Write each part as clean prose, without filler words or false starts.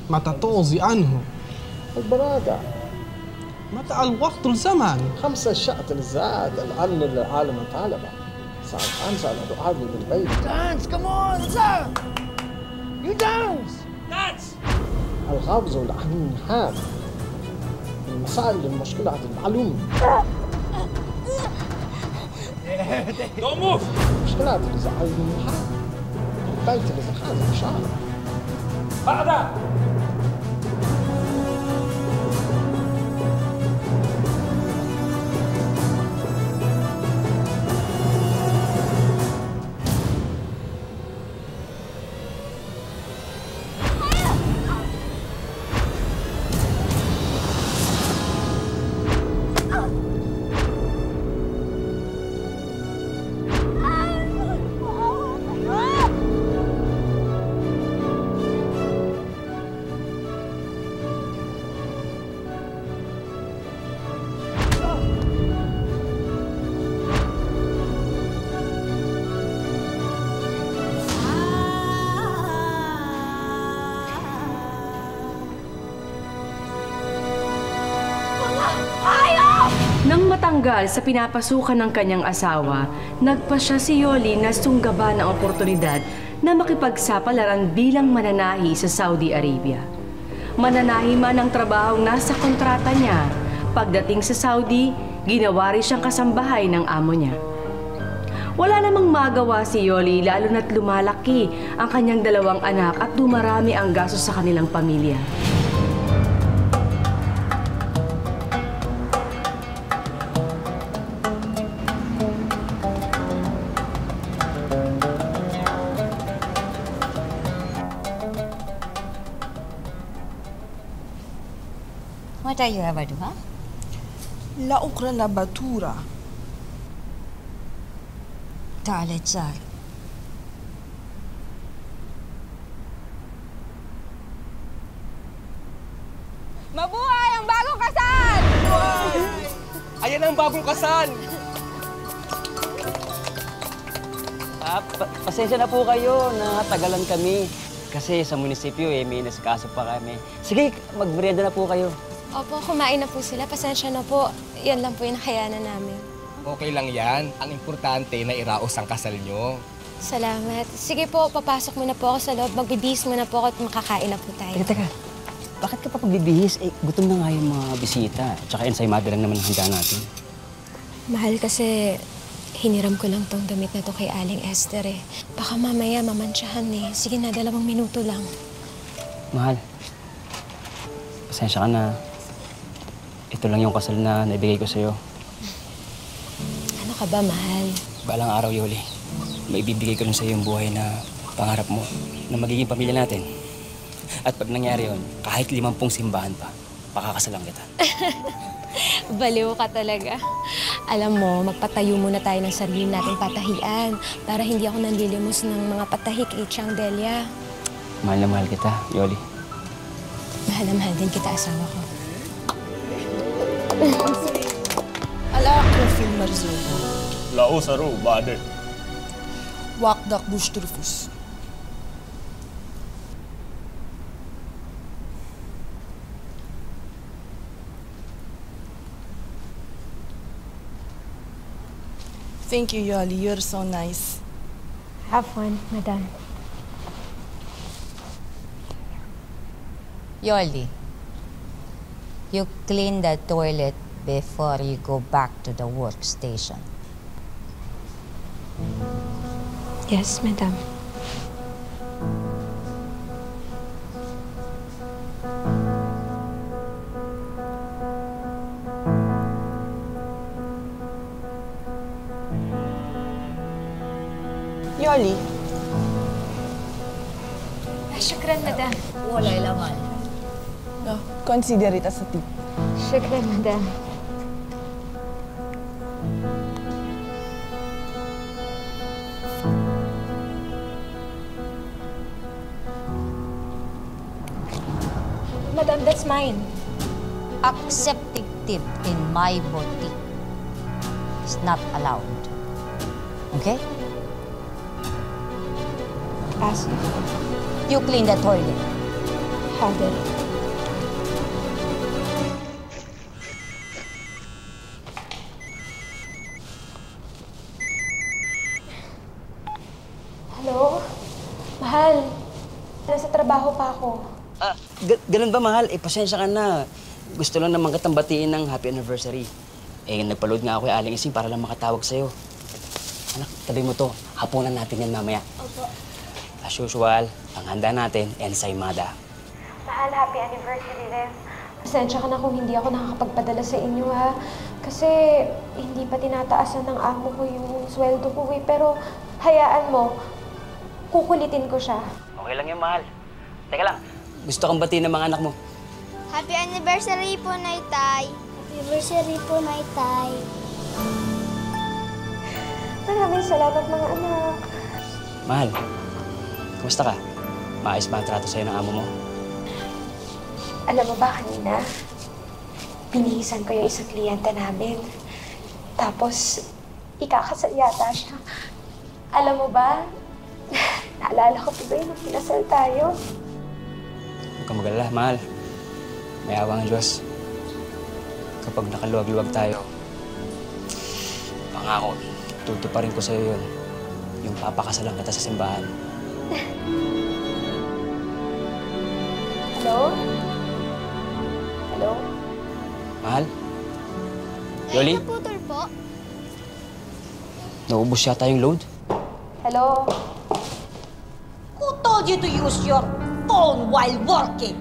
متى تغضي عنه؟ البرادة. متى الوقت الزمن؟ 5 شهور زاد الأمن للعالم طالبة. صار 5 عادي بالبيت. Dance, come on, sir. You dance. Dance. الغابز والعنحاب. المسائل المشكلة هذه المعلومة. Don't move. مشكلات اللي زعل النحاب. البيت اللي زعل الشعر. بعدها. Nang matanggal sa pinapasukan ng kanyang asawa, nagpasya si Yoli na sunggaban ang oportunidad na makipagsapalaran bilang mananahi sa Saudi Arabia. Mananahi man ang trabahong nasa kontrata niya. Pagdating sa Saudi, ginawa rin siyang kasambahay ng amo niya. Wala namang magawa si Yoli lalo na't lumalaki ang kanyang 2 anak at dumarami ang gastos sa kanilang pamilya. What are you ever doing, huh? لا أقرأ لا باتورة. تعال تزار. Mabuhay ang bagong kasal! Ayan ang bagong kasal! Pasensya na po kayo, natagalan kami. Kasi sa munisipyo may nasikaso pa kami. Sige, magmerienda na po kayo. Opo, kumain na po sila. Pasensya na po. Yan lang po yung nakayanan namin. Okay lang yan. Ang importante na iraos ang kasal nyo. Salamat. Sige po, papasok muna po ako sa loob. Magbibihis muna po ako at makakain na po tayo. Teka. Bakit ka pa pagbibihis? Gutom na nga yung mga bisita. Tsaka ensaymada lang naman ang handa natin. Mahal kasi hiniram ko lang tong damit na to kay Aling Esther eh. Baka mamaya mamansyahan eh. Sige na, 2 minuto lang. Mahal, pasensya ka na. Ito lang yung kasal na naibigay ko sa'yo. Ano ka ba, mahal? Balang araw, Yoli, maibibigay ko rin sa'yo yung buhay na pangarap mo, na magiging pamilya natin. At pag nangyari yun, kahit 50 simbahan pa, pakakasalan kita. Baliw ka talaga. Alam mo, magpatayo muna tayo ng sarili nating patahian para hindi ako nanlilimos ng mga patahi kay Chiang Delia. Mahal na mahal kita, Yoli. Mahal na mahal din kita, asawa ko. الآخر في المرزوق. لا أسروا بعدين. وقدك بوش ترفوس. Thank you, Yoli. You're so nice. Have fun, madam. Yoli, you clean the toilet before you go back to the workstation. Yes, madam. Yoli. Shukran, madam. Wala laman. No, consider it as a tip. Shukran, madam. Madam, that's mine. Accepting tip in my boutique is not allowed. Okay? As You clean the toilet. Father. Hello? Mahal, nasa trabaho pa ako. Ganun ba, mahal? Pasensya ka na. Gusto lang naman kitang batiin ng happy anniversary. Nagpa-load nga ako kay Aling Ising para lang makatawag sa'yo. Anak, tabi mo to. Hapunan natin yan mamaya. Opo. As usual, ang handa natin, ensaymada. Mahal, happy anniversary rin. Pasensya ka na kung hindi ako nakakapagpadala sa inyo, ha? Kasi hindi pa tinataasan ng amo ko yung sweldo ko, eh. Pero hayaan mo, kukulitin ko siya. Okay lang yun, mahal. Teka lang, gusto kang batiin ng mga anak mo. Happy anniversary po, Naitay. Happy anniversary po, Naitay. Maraming salamat, mga anak. Mahal, kumusta ka? Maayos ba ang trato sa'yo ng amo mo? Alam mo ba kanina, binihisan ko yung isang kliyente namin. Tapos, ikakasal yata siya. Alam mo ba, naalala ko pa ba yung pinasal tayo? Huwag kang mag-alala, mahal. May awa ang Diyos. Kapag nakaluwag-luwag tayo, pangako, tutuparin ko sa'yo yun. Yung papakasalan kita sa simbahan. Hello? Hello? Mahal? Yoli? Naputol po. Naubos yata yung load? Hello? Who told you to use your phone while working?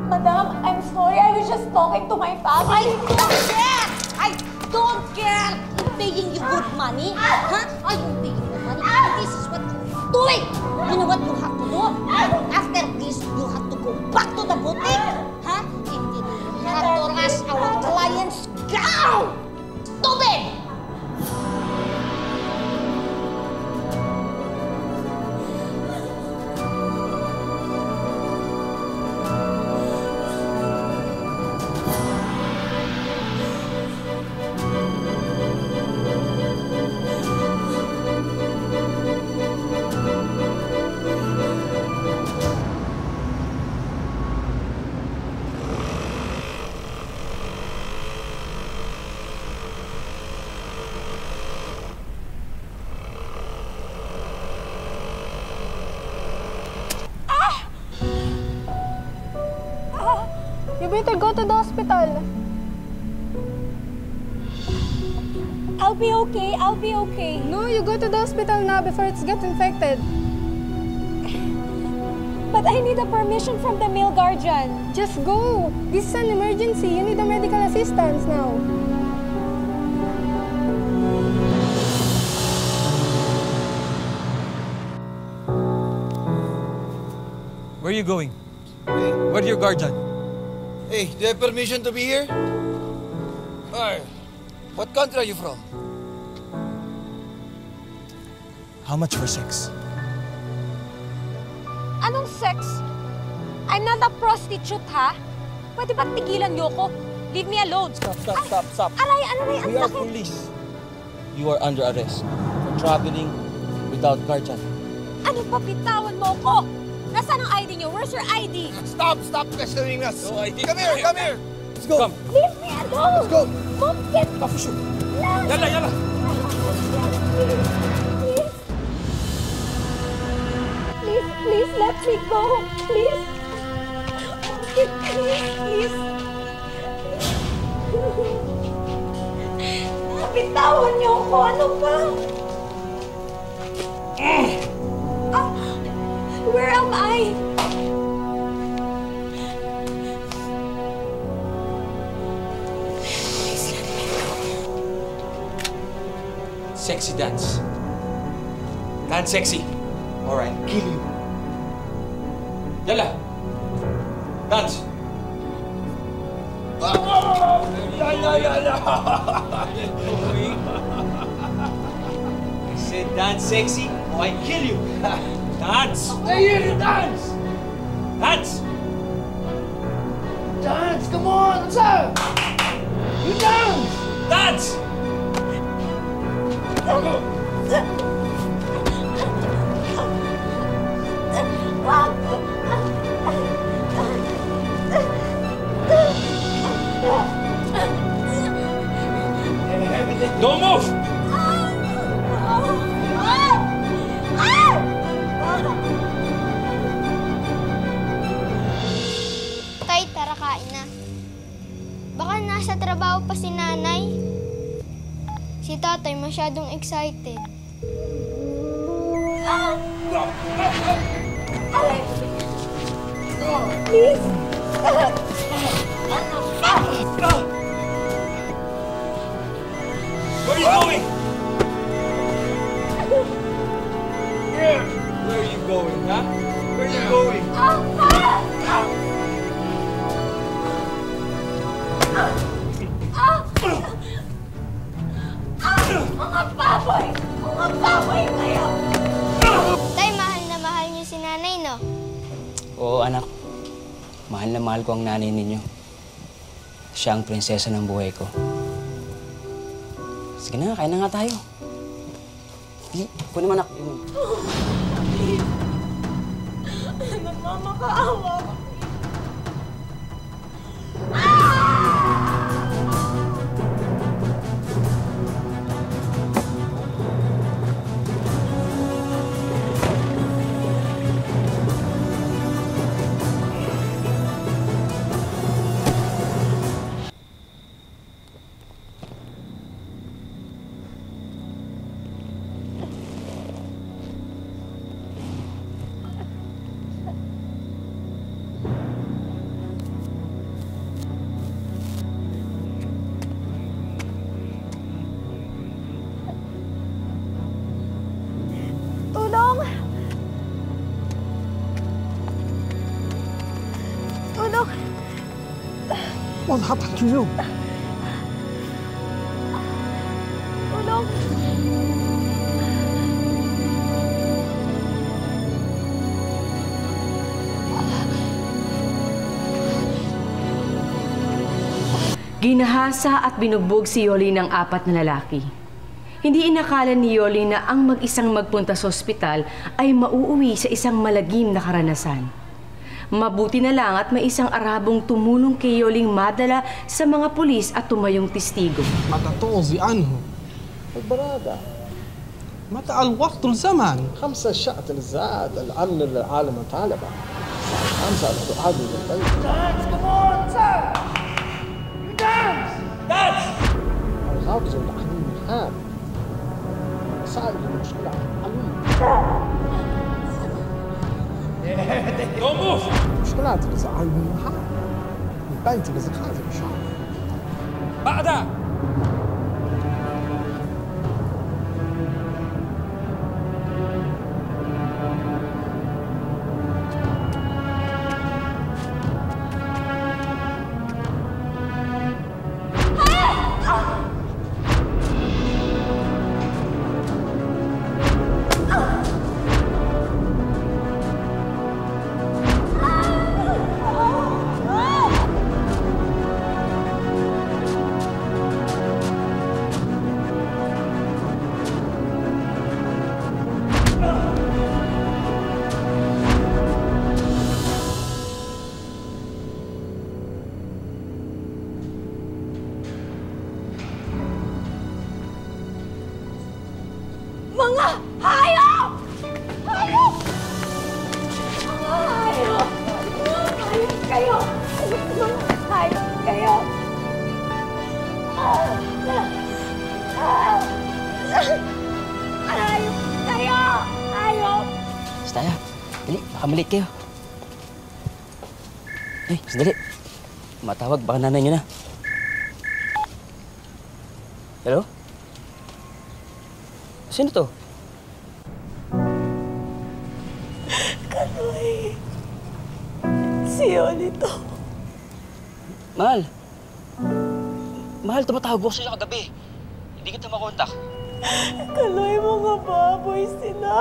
Madam, I'm sorry. I was just talking to my family. I don't care! I don't care! I'm paying you good money. Huh? I'm paying you money. This is what you're doing. You know what you have to do? After this, you have to go back to the boutique. Huh? And then you have to ask our clients go! Stupid! You better go to the hospital. I'll be okay. I'll be okay. No, you go to the hospital now before it gets infected. But I need a permission from the male guardian. Just go. This is an emergency. You need a medical assistance now. Where are you going? Where's your guardian? Hey, do you have permission to be here? Hey, what country are you from? How much for sex? Anong sex? I'm not a prostitute, ha? Pwede ba tigilan niyo ko? Leave me alone. Stop. Aray, ano na yan? We are police. You are under arrest for traveling without guardian. Ano pa, bitawan mo ko? Nasaan ang ID niyo? Where's your ID? Stop questioning us. No ID. Come here. Let's go. Come. Leave me alone! Let's go. Mom, get Coffee shop. Yalla! Please, let me go. Please. Please. Bitawan niyo ako. Ano ba? Where am I? Please let me go. Sexy dance. Dance sexy. All right, kill you. Yalla. Dance. I said dance sexy or I kill you. Dance. I hear you dance. Dance. Dance, come on, sir. You dance. Dance. Wag! nasa trabaho pa si nanay. Si tatay masyadong excited. Please! Where are you going? Where are you going, huh? Where are you going? Mga baboy! Mga baboy kayo! Tay, mahal na mahal niyo si nanay, no? Oo, anak. Mahal na mahal ko ang nanay ninyo. Siya ang prinsesa ng buhay ko. Sige na, kain na nga tayo. Hindi, kunin mo, anak. Nagmamakaawa ko. Tulong! Tulong! What happened to you? Tulong! Ginahasa at binugbog si Yoli ng 4 na lalaki. Hindi inakala ni Yoli na ang mag-isang magpunta sa ospital ay mauuwi sa isang malagim na karanasan. Mabuti na lang at may isang Arabong tumulong kay Yoling madala sa mga pulis at tumayong testigo. متى توصي عنه؟ البرادة. متى الوقت الزمان؟ 5 الشقة الزاد الأمن للعالم طالبة. 5 الأبعاد للبيت. Dance! Come on, sir! You dance! Dance! الغابز والأحلام الحام. مسائل المشكلة حلوية. Don't move! المشكلات اللي زعلني الحال. البنت اللي زخاتي مش عارف. بعدها! Mga hayop! Hayop! Mga hayop! Hayop kayo! Mga hayop kayo! Hayop kayo! Hayop! Staya, dali, baka malit kayo. Ay, sandali. Matawag, baka nanay niyo na. Hello? Sino to? Kaloy. Si Yoli to. Mahal. Mahal, tumatawag ko sa'yo kagabi. Hindi kita makontak. Kaloy, mga baboy sila.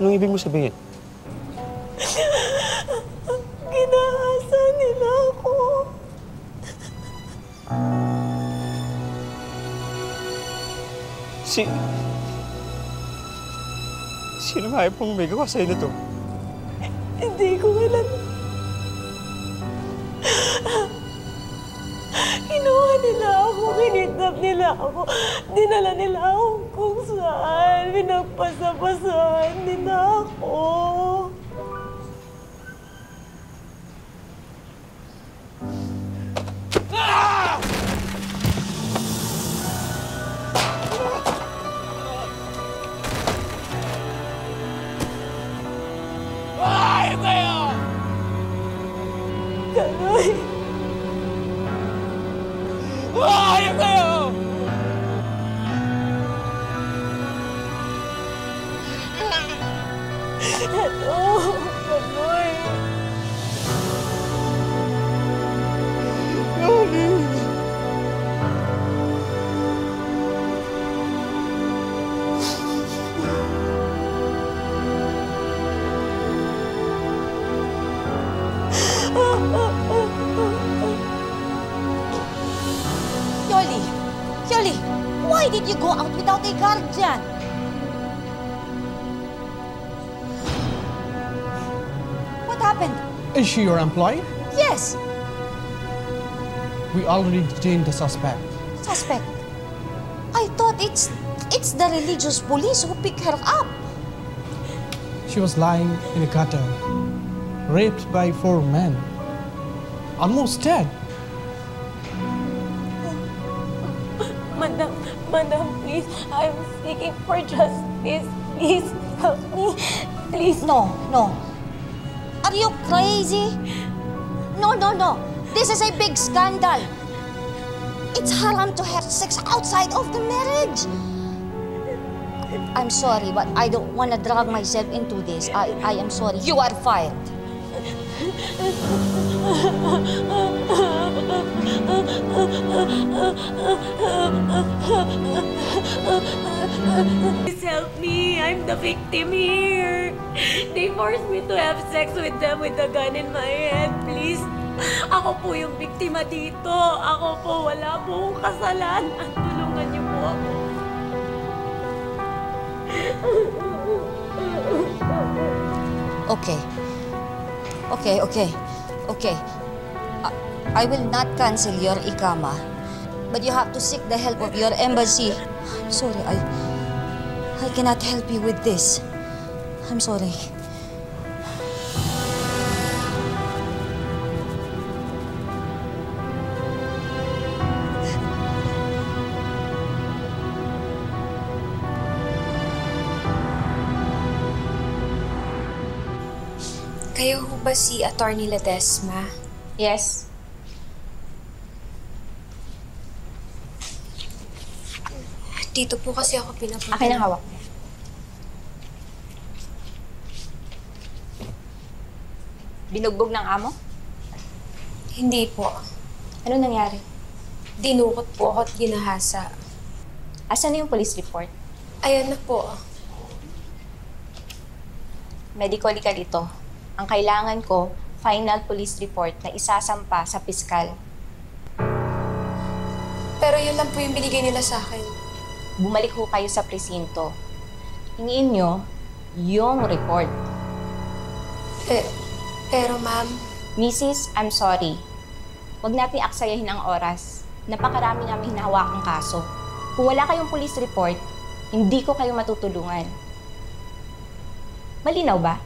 Anong ibig mo sabihin? Ginahasa nila ako. Sino nga pong may gawa sa'yo na to? Hindi ko alam. Kinuha nila ako, kinidnap nila ako, dinala nila ako kung saan, pinagpasapasahan nila ako. kayo! Kaloy! Hayop kayo! Ano? Kaloy! Yoli! Yoli! Why did you go out without a guardian? What happened? Is she your employee? Yes! We already detained the suspect. Suspect. I thought it's the religious police who picked her up. She was lying in a gutter, raped by 4 men. Almost dead. Madam, please, I'm seeking for justice. Please, help me. Please. No. Are you crazy? No. This is a big scandal. It's haram to have sex outside of the marriage. I'm sorry, but I don't want to drag myself into this. I am sorry. You are fired. Please help me. I'm the victim here. They forced me to have sex with them with a gun in my head. Please. Ako po yung biktima dito. Ako po, wala po akong kasalanan. Tulungan niyo po ako. Okay. I will not cancel your ikama, but you have to seek the help of your embassy. I'm sorry, I cannot help you with this. I'm sorry. Kayo ho ba si Attorney Ledesma? Yes. Dito po kasi ako pinapunta. Akin ang hawak. Binugbog ng amo? Hindi po. Ano nangyari? Dinukot po ako at ginahasa. Asan na yung police report? Ayan na po. Medically ka dito. Ang kailangan ko, final police report na isasampa sa piskal. Pero yun lang po yung binigay nila sa akin. Bumalik ho kayo sa presinto. Hingiin nyo yung report. Pero ma'am... Mrs., I'm sorry. Huwag natin aksayahin ang oras. Napakarami namin hinahawakang kaso. Kung wala kayong police report, hindi ko kayo matutulungan. Malinaw ba?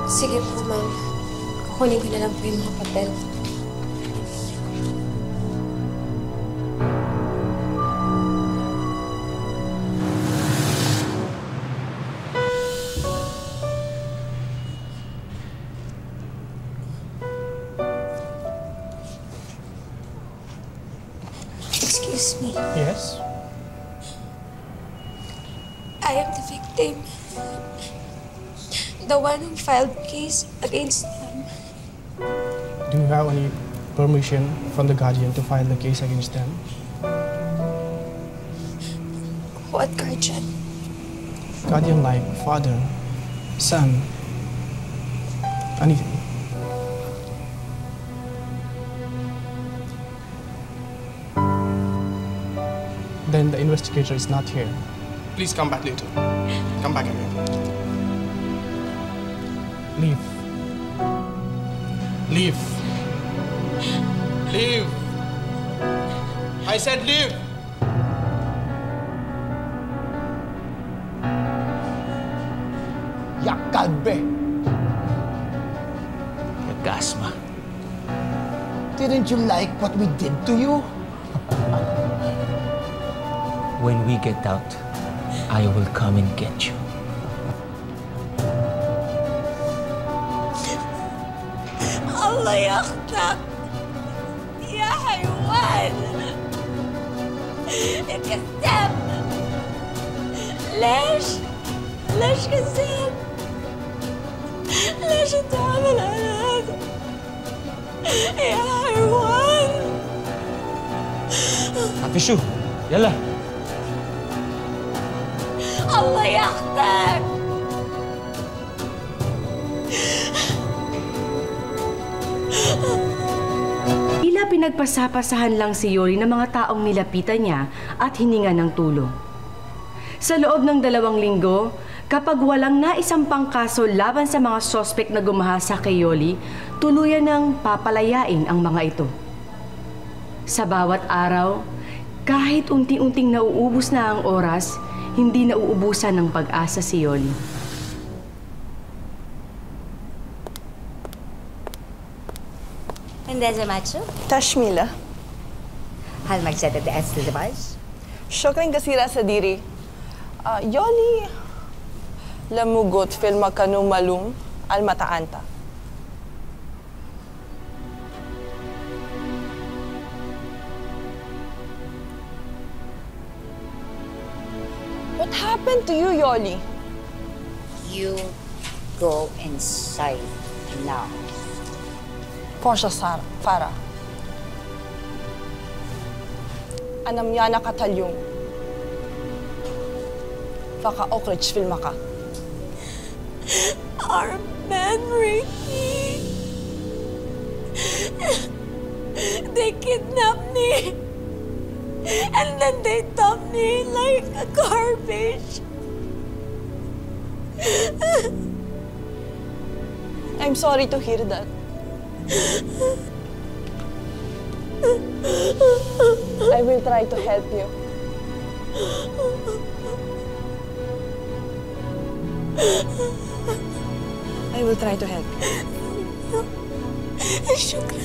Sige po, ma'am. Kukunin ko na lang po yung mga papel. Excuse me. Yes? I am the victim. The one who filed case against them. Do you have any permission from the guardian to file the case against them? What guardian? Guardian like father, son, anything. Then the investigator is not here. Please come back later. Come back again. Leave. Leave. Leave. I said leave. Yakalbe! Gasma. Didn't you like what we did to you? When we get out, I will come and get you. الله ياخدك يا حيوان يا كذاب. ليش كذاب؟ ليش تعمل على هذا يا حيوان؟ عفشو يلا. الله ياخدك. Tila pinagpasapasahan lang si Yoli ng mga taong nilapitan niya at hininga ng tulong. Sa loob ng 2 linggo, kapag walang naisampang kaso laban sa mga sospek na gumahasa kay Yoli, tuluyan ng papalayain ang mga ito. Sa bawat araw, kahit unti-unting nauubos na ang oras, hindi nauubusan ng pag-asa si Yoli. هندسة ماتشو تشميلة هل مجزة الدقاس للدباج؟ شكرا كثيرا صديري. يولي لموجود في المكان معلوم المتعنتا. What happened to you, Yoli? You go inside now. Porsche Farah. أنا ميانا كتاليوم. فقا أخرج في المكان. Arman, Ricky. They kidnapped me. And then they dumped me like a garbage. I'm sorry to hear that. I will try to help you. I will try to help you. شكرا.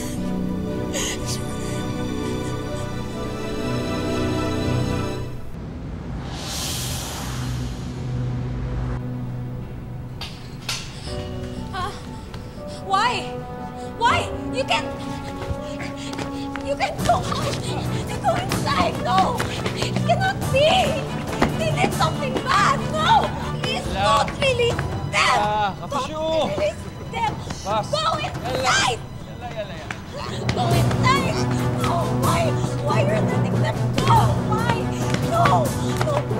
Why? You can't go out. You go inside. No, it cannot be. They did something bad. No, please don't release them. Don't release them. Go inside. Go inside. No, why you're letting them go? Why? No,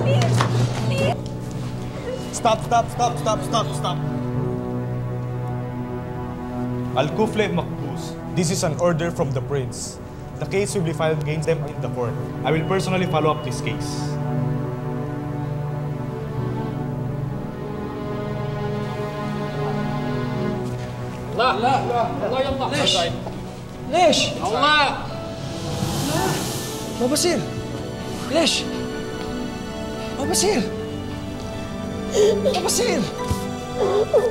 please. Stop. Al-Kufle Makbuz, this is an order from the prince. The case will be filed against them in the court. I will personally follow up this case. ليش؟ الله ما بصير. ليش؟ ما بصير.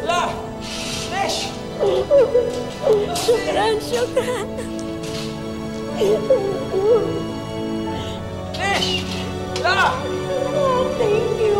لا ليش؟ شكرا. ليش؟ لا. Thank you.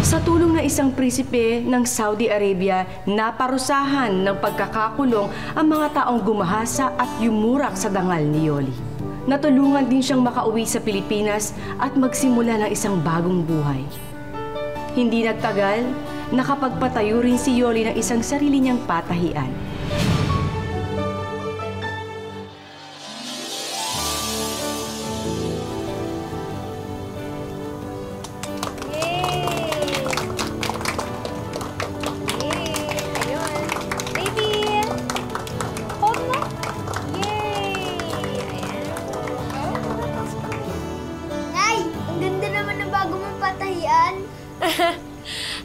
Sa tulong ng isang prinsipe ng Saudi Arabia, naparusahan ng pagkakakulong ang mga taong gumahasa at yumurak sa dangal ni Yoli. Natulungan din siyang makauwi sa Pilipinas at magsimula ng isang bagong buhay. Hindi nagtagal, nakapagpatayo rin si Yoli ng isang sarili niyang patahian.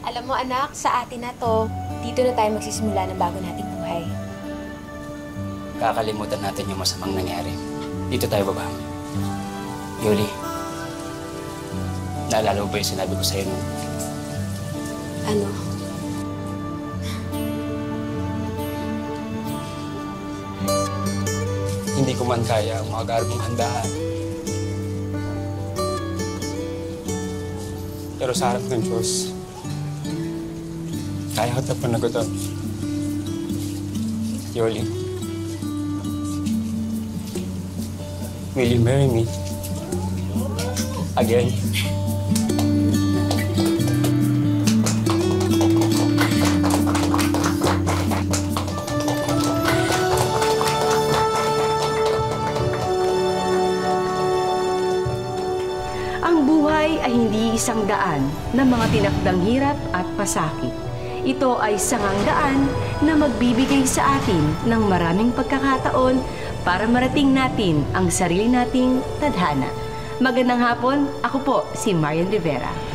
Alam mo anak, sa atin na to, dito na tayo magsisimula ng bago nating buhay. Kakalimutan natin yung masamang nangyari. Dito tayo baba. Yoli, naalala mo ba yung sinabi ko sa'yo nung... Ano? Hindi ko man kaya ang mga garbong handaan. Pero sa harap ng Diyos, kaya ko ito panagutan. Yoli, will you marry me? Again? Ang buhay ay hindi isang daan na mga tinakdang hirap at pasakit. Ito ay sangang daan na magbibigay sa atin ng maraming pagkakataon para marating natin ang sarili nating tadhana. Magandang hapon, ako po si Marian Rivera.